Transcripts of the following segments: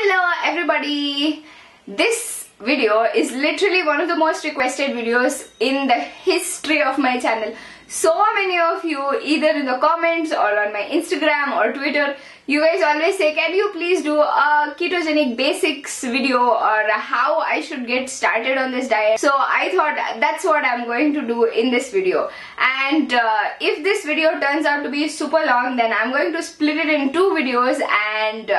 Hello everybody! This video is literally one of the most requested videos in the history of my channel. So many of you, either in the comments or on my Instagram or Twitter, you guys always say, can you please do a ketogenic basics video or how I should get started on this diet. So I thought that's what I'm going to do in this video. And if this video turns out to be super long, then I'm going to split it in two videos, and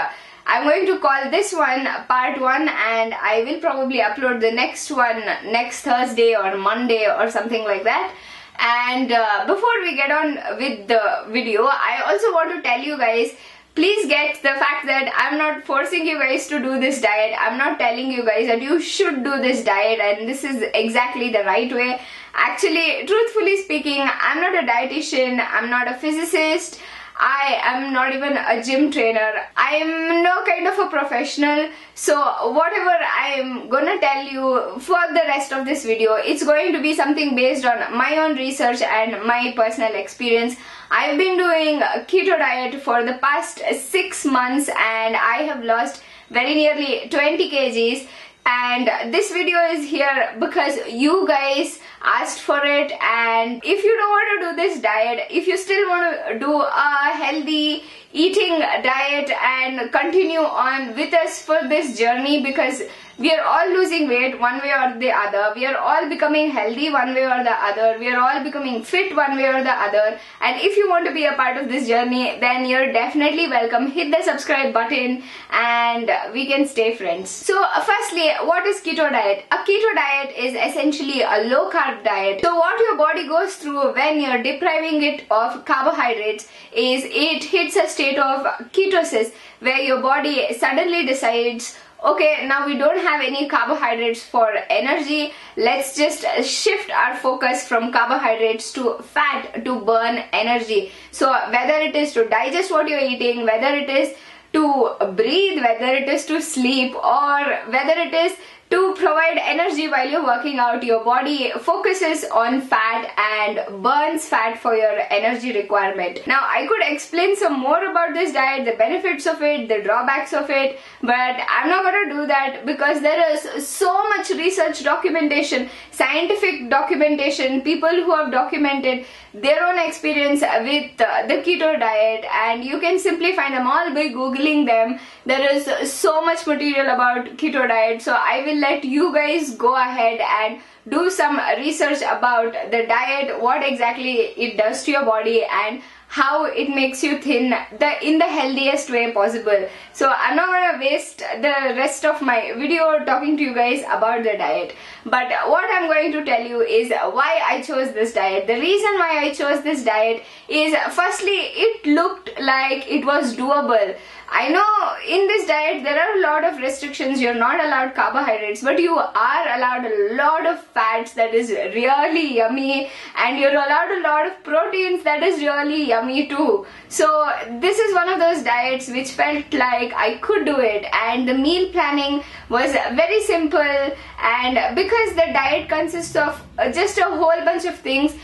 I'm going to call this one part 1, and I will probably upload the next one next Thursday or Monday or something like that. And before we get on with the video, I also want to tell you guys, please get the fact that I'm not forcing you guys to do this diet. I'm not telling you guys that you should do this diet and this is exactly the right way. Actually, truthfully speaking, I'm not a dietitian, I'm not a physicist, I am not even a gym trainer. I am no kind of a professional. So whatever I am gonna tell you for the rest of this video, it's going to be something based on my own research and my personal experience. I've been doing a keto diet for the past 6 months and I have lost very nearly 20 kgs. And this video is here because you guys asked for it. And if you don't want to do this diet, if you still want to do a healthy eating diet and continue on with us for this journey, because we are all losing weight one way or the other, we are all becoming healthy one way or the other, we are all becoming fit one way or the other, and if you want to be a part of this journey, then you're definitely welcome. Hit the subscribe button and we can stay friends. So firstly, what is keto diet? A keto diet is essentially a low carb diet. So what your body goes through when you're depriving it of carbohydrates is it hits a state of ketosis, where your body suddenly decides, okay, now we don't have any carbohydrates for energy, let's just shift our focus from carbohydrates to fat to burn energy. So whether it is to digest what you're eating, whether it is to breathe, whether it is to sleep, or whether it is to provide energy while you're working out, your body focuses on fat and burns fat for your energy requirement. Now, I could explain some more about this diet, the benefits of it, the drawbacks of it, but I'm not going to do that because there is so much research documentation, scientific documentation, people who have documented their own experience with the keto diet, and you can simply find them all by googling them. There is so much material about keto diet, so I will let you guys go ahead and do some research about the diet, what exactly it does to your body and how it makes you thin in the healthiest way possible. So I'm not going to waste the rest of my video talking to you guys about the diet, but what I'm going to tell you is why I chose this diet. The reason why I chose this diet is, firstly, it looked like it was doable. I know in this diet there are a lot of restrictions. You're not allowed carbohydrates, but you are allowed a lot of fats that is really yummy, and you're allowed a lot of proteins that is really yummy too. So this is one of those diets which felt like I could do it, and the meal planning was very simple, and because the diet consists of just a whole bunch of things,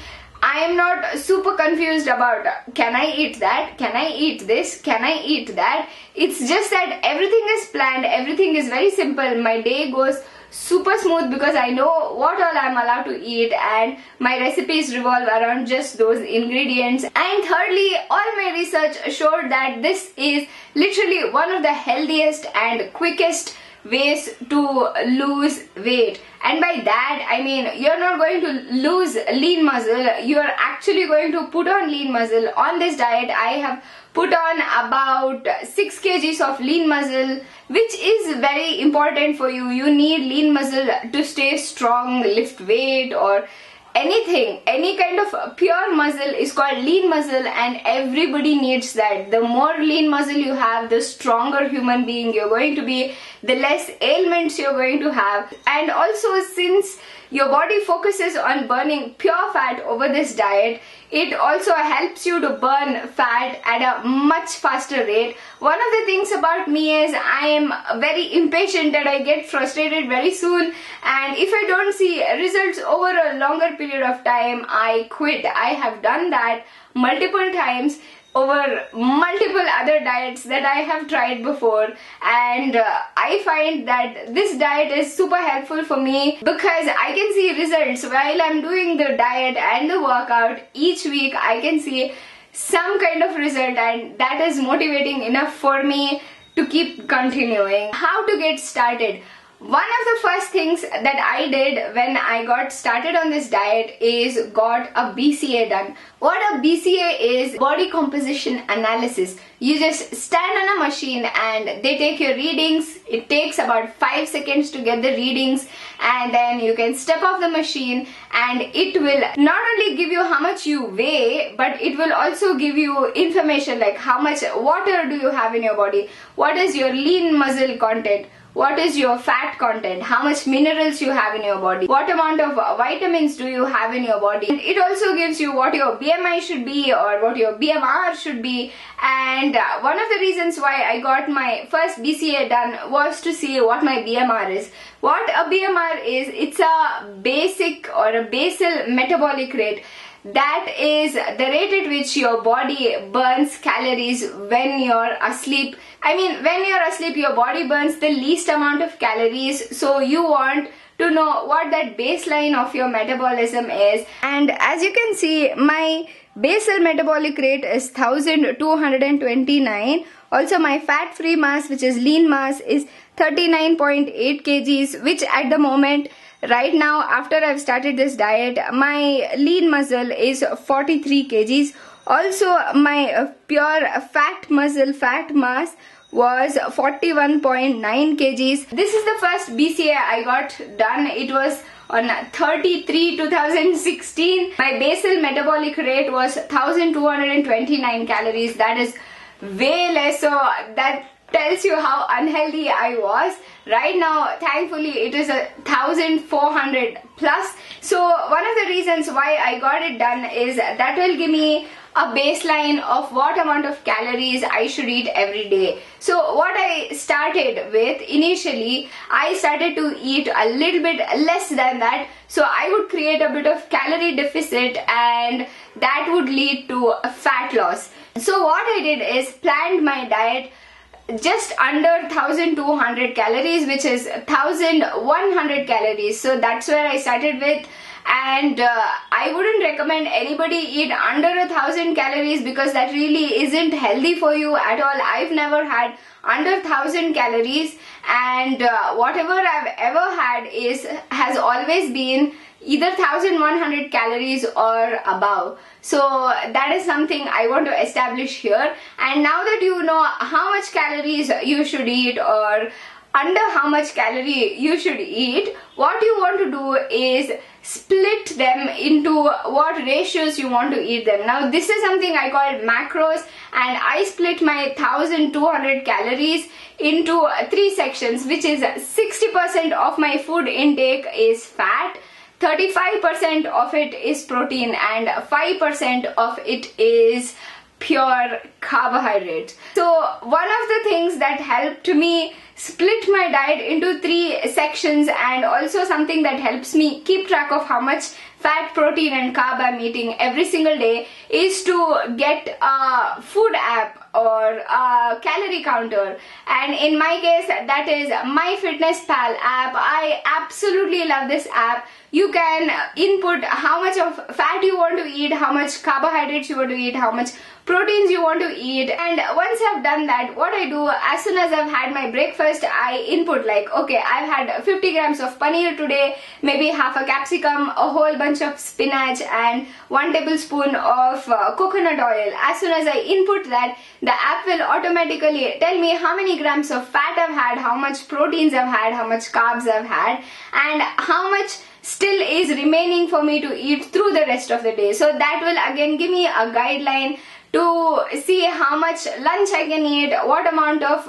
I am not super confused about can I eat that, can I eat this, can I eat that. It's just that everything is planned, everything is very simple. My day goes super smooth because I know what all I'm allowed to eat, and my recipes revolve around just those ingredients. And thirdly, all my research showed that this is literally one of the healthiest and quickest ways to lose weight. And by that I mean you're not going to lose lean muscle, you're actually going to put on lean muscle. On this diet I have put on about 6 kgs of lean muscle, which is very important for you. You need lean muscle to stay strong, lift weight, or anything. Any kind of pure muscle is called lean muscle, and everybody needs that. The more lean muscle you have, the stronger human being you're going to be, the less ailments you're going to have. And also, since your body focuses on burning pure fat over this diet, it also helps you to burn fat at a much faster rate. One of the things about me is I am very impatient and I get frustrated very soon, and if I don't see results over a longer period of time, I quit. I have done that multiple times. over multiple other diets that I have tried before, and I find that this diet is super helpful for me because I can see results while I'm doing the diet and the workout. Each week I can see some kind of result, and that is motivating enough for me to keep continuing. How to get started? One of the first things that I did when I got started on this diet is got a BCA done. What a BCA is, body composition analysis. You just stand on a machine and they take your readings. It takes about 5 seconds to get the readings, and then you can step off the machine and it will not only give you how much you weigh, but it will also give you information like how much water do you have in your body, what is your lean muscle content, what is your fat content, how much minerals you have in your body, what amount of vitamins do you have in your body. And it also gives you what your BMI should be or what your BMR should be. And one of the reasons why I got my first BCA done was to see what my BMR is. What a BMR is, it's a basic or a basal metabolic rate. That is the rate at which your body burns calories when you're asleep. I mean, when you're asleep, your body burns the least amount of calories. So you want to know what that baseline of your metabolism is. And as you can see, my basal metabolic rate is 1229. Also, my fat-free mass, which is lean mass, is 39.8 kgs, which at the moment, right now, after I've started this diet, my lean muscle is 43 kgs. Also, my pure fat muscle, fat mass was 41.9 kgs. This is the first BCA I got done. It was on 30/3/2016. My basal metabolic rate was 1229 calories. That is way less. So that tells you how unhealthy I was. Right now, thankfully, it is 1400 plus. So one of the reasons why I got it done is that will give me a baseline of what amount of calories I should eat every day. So what I started with initially, I started to eat a little bit less than that. So I would create a bit of calorie deficit, and that would lead to a fat loss. So what I did is planned my diet just under 1200 calories, which is 1100 calories. So that's where I started with. And I wouldn't recommend anybody eat under 1000 calories because that really isn't healthy for you at all. I've never had under 1000 calories, and whatever I've ever had has always been either 1100 calories or above. So that is something I want to establish here. And now that you know how much calories you should eat or under how much calorie you should eat, what you want to do is split them into what ratios you want to eat them. Now this is something I call macros, and I split my 1200 calories into 3 sections, which is 60% of my food intake is fat, 35% of it is protein, and 5% of it is pure carbohydrates. So one of the things that helped me split my diet into 3 sections, and also something that helps me keep track of how much fat, protein and carb I'm eating every single day, is to get a food app or a calorie counter. And in my case, that is MyFitnessPal app. I absolutely love this app. You can input how much of fat you want to eat, how much carbohydrates you want to eat, how much proteins you want to eat. And once I've done that, what I do, as soon as I've had my breakfast, I input like, okay, I've had 50 grams of paneer today, maybe half a capsicum, a whole bunch of spinach and 1 tablespoon of coconut oil. As soon as I input that, the app will automatically tell me how many grams of fat I've had, how much proteins I've had, how much carbs I've had, and how much still is remaining for me to eat through the rest of the day. So that will again give me a guideline to see how much lunch I can eat, what amount of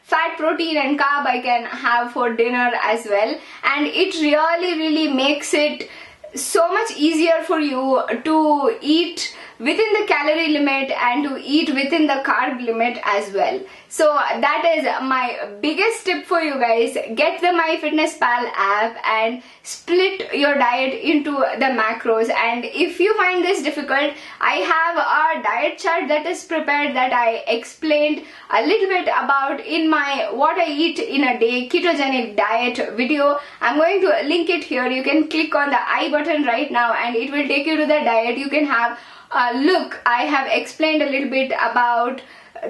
fat, protein and carb I can have for dinner as well. And it really makes it so much easier for you to eat within the calorie limit and to eat within the carb limit as well. So that is my biggest tip for you guys. Get the MyFitnessPal app and split your diet into the macros. And if you find this difficult, I have a diet chart that is prepared that I explained a little bit about in my what I eat in a day ketogenic diet video. I'm going to link it here. You can click on the I button right now and it will take you to the diet. You can have a look. I have explained a little bit about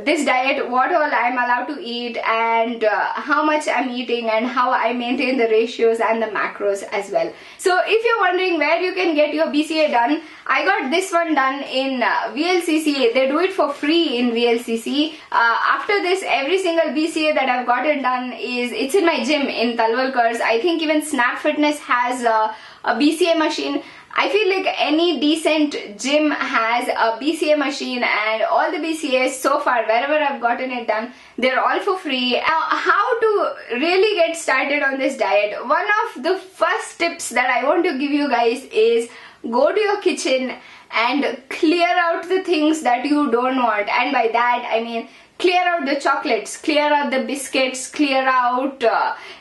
this diet, what all I'm allowed to eat, and how much I'm eating, and how I maintain the ratios and the macros as well. So if you're wondering where you can get your BCA done, I got this one done in VLCC. They do it for free in VLCC. After this, every single BCA that I've gotten done it's in my gym in Talwalkars. I think even Snap Fitness has a BCA machine. I feel like any decent gym has a BCA machine, and all the BCAs so far, wherever I've gotten it done, they're all for free. Now, how to really get started on this diet? One of the first tips that I want to give you guys is go to your kitchen and clear out the things that you don't want. And by that, I mean clear out the chocolates, clear out the biscuits, clear out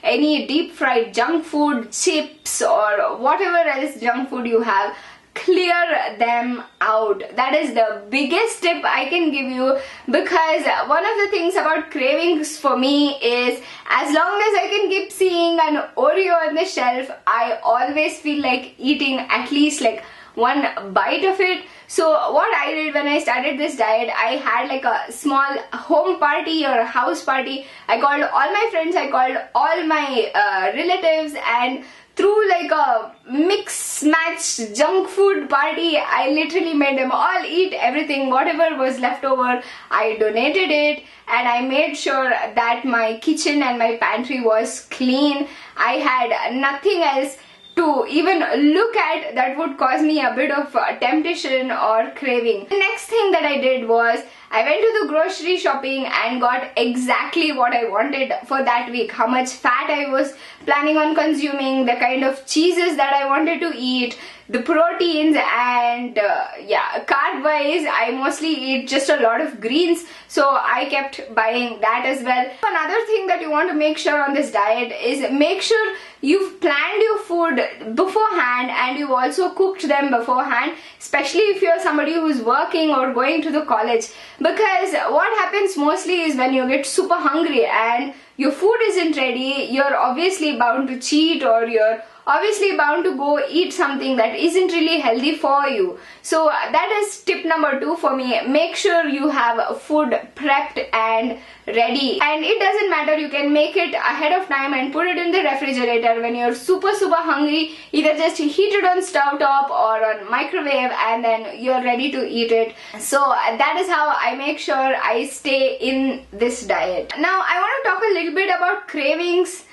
any deep fried junk food, chips, or whatever else junk food you have. Clear them out. That is the biggest tip I can give you, because one of the things about cravings for me is as long as I can keep seeing an Oreo on the shelf, I always feel like eating at least like one bite of it. So what I did when I started this diet, I had like a small home party or a house party. I called all my friends, I called all my relatives, and through like a mix match junk food party, I literally made them all eat everything. Whatever was left over, I donated it, and I made sure that my kitchen and my pantry was clean. I had nothing else to even look at that would cause me a bit of temptation or craving. The next thing that I did was I went to the grocery shopping and got exactly what I wanted for that week. How much fat I was planning on consuming, the kind of cheeses that I wanted to eat, the proteins, and yeah, carb wise I mostly eat just a lot of greens, so I kept buying that as well. Another thing that you want to make sure on this diet is make sure you've planned your food beforehand and you've also cooked them beforehand, especially if you're somebody who's working or going to the college, because what happens mostly is when you get super hungry and your food isn't ready, you're obviously bound to cheat, or you're obviously bound to go eat something that isn't really healthy for you. So that is tip number 2 for me. Make sure you have food prepped and ready, and it doesn't matter, you can make it ahead of time and put it in the refrigerator. When you're super hungry, either just heat it on stove top or on microwave, and then you're ready to eat it. So that is how I make sure I stay in this diet. Now I want to talk a little bit about cravings.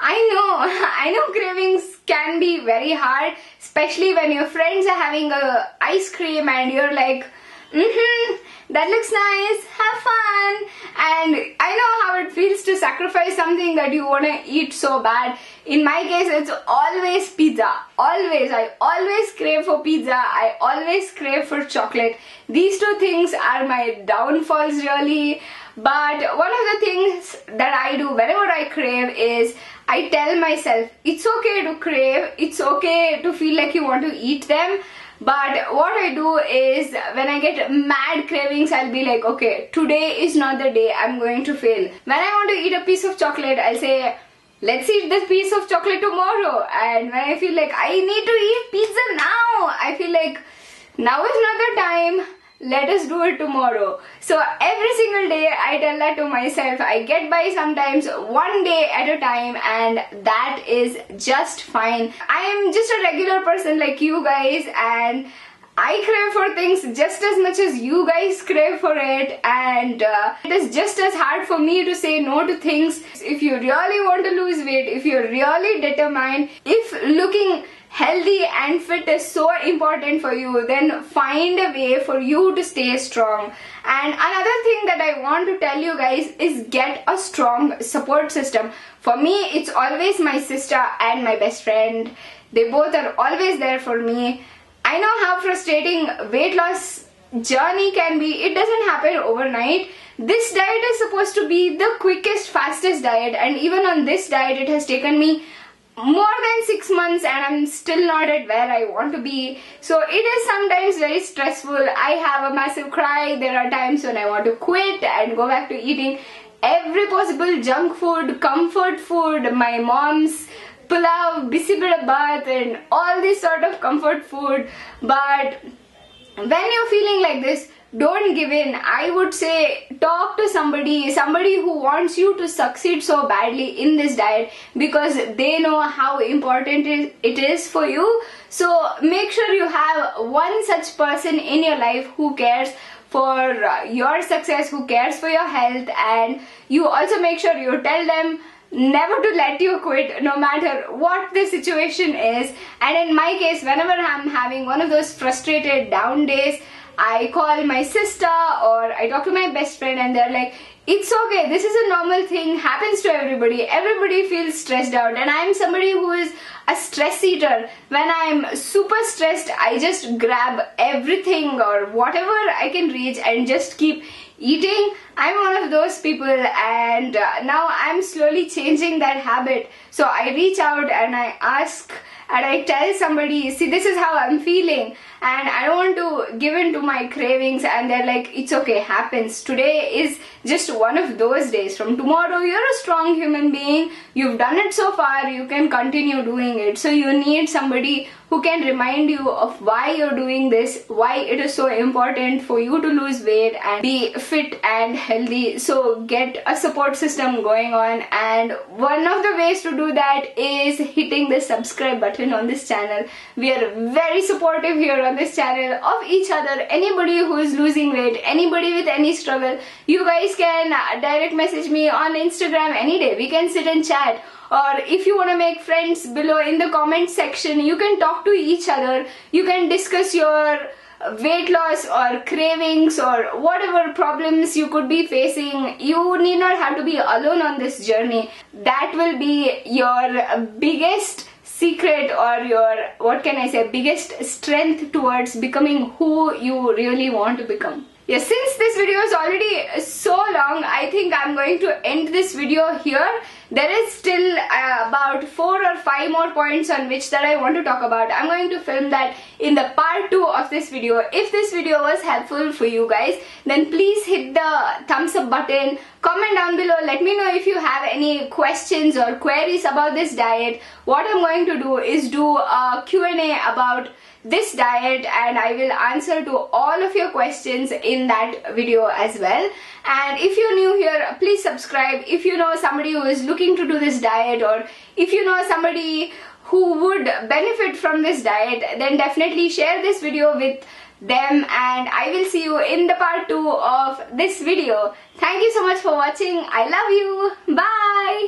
I know cravings can be very hard, especially when your friends are having a ice cream and you're like, that looks nice, have fun. And I know how it feels to sacrifice something that you want to eat so bad. In my case, it's always pizza. Always. I always crave for pizza. I always crave for chocolate. These two things are my downfalls really. But one of the things that I do whenever I crave is I tell myself it's okay to crave, it's okay to feel like you want to eat them. But what I do is when I get mad cravings, I'll be like, okay, today is not the day, I'm going to fail. When I want to eat a piece of chocolate, I'll say, let's eat this piece of chocolate tomorrow. And when I feel like I need to eat pizza now, I feel like now is not the time, let us do it tomorrow. So every single day I tell that to myself. I get by sometimes one day at a time, and that is just fine. I am just a regular person like you guys, and I crave for things just as much as you guys crave for it, and it is just as hard for me to say no to things. If you really want to lose weight, if you're really determined, if looking healthy and fit is so important for you, then find a way for you to stay strong. And another thing that I want to tell you guys is get a strong support system. For me, it's always my sister and my best friend. They both are always there for me. I know how frustrating weight loss journey can be. It doesn't happen overnight. This diet is supposed to be the quickest, fastest diet, and even on this diet it has taken me more than 6 months and I'm still not at where I want to be. So it is sometimes very stressful. I have a massive cry. There are times when I want to quit and go back to eating every possible junk food, comfort food, my mom's pulao, bisi beda baat, and all this sort of comfort food. But when you're feeling like this, don't give in. I would say talk to somebody who wants you to succeed so badly in this diet, because they know how important it is for you. So make sure you have one such person in your life who cares for your success, who cares for your health, and you also make sure you tell them never to let you quit no matter what the situation is. And in my case, whenever I'm having one of those frustrated down days, I call my sister or I talk to my best friend and they're like, it's okay, this is a normal thing, happens to everybody. Everybody feels stressed out, and I'm somebody who is a stress eater. When I'm super stressed, I just grab everything or whatever I can reach and just keep eating. I'm one of those people, and now I'm slowly changing that habit. So I reach out and I ask and I tell somebody, see, this is how I'm feeling and I don't want to give in to my cravings, and they're like, it's okay, happens. Today is just one of those days. From tomorrow, you're a strong human being. You've done it so far, you can continue doing it. So you need somebody who can remind you of why you're doing this, why it is so important for you to lose weight and be fit and healthy. So get a support system going on, and one of the ways to do that is hitting the subscribe button on this channel. We are very supportive here on this channel of each other. Anybody who is losing weight, anybody with any struggle, you guys can direct message me on Instagram any day. We can sit and chat. Or if you want to make friends, below in the comment section, you can talk to each other. You can discuss your weight loss or cravings or whatever problems you could be facing. You need not have to be alone on this journey. That will be your biggest secret, or your, what can I say, biggest strength towards becoming who you really want to become. Yeah, since this video is already so long, I think I'm going to end this video here. There is still about 4 or 5 more points on which that I want to talk about. I'm going to film that in the part 2 of this video. If this video was helpful for you guys, then please hit the thumbs up button. Comment down below. Let me know if you have any questions or queries about this diet. What I'm going to do is do a Q&A about this diet, and I will answer to all of your questions in that video as well. And if you're new here, please subscribe. If you know somebody who is looking to do this diet, or if you know somebody who would benefit from this diet, then definitely share this video with them, and I will see you in the part 2 of this video. Thank you so much for watching. I love you. Bye.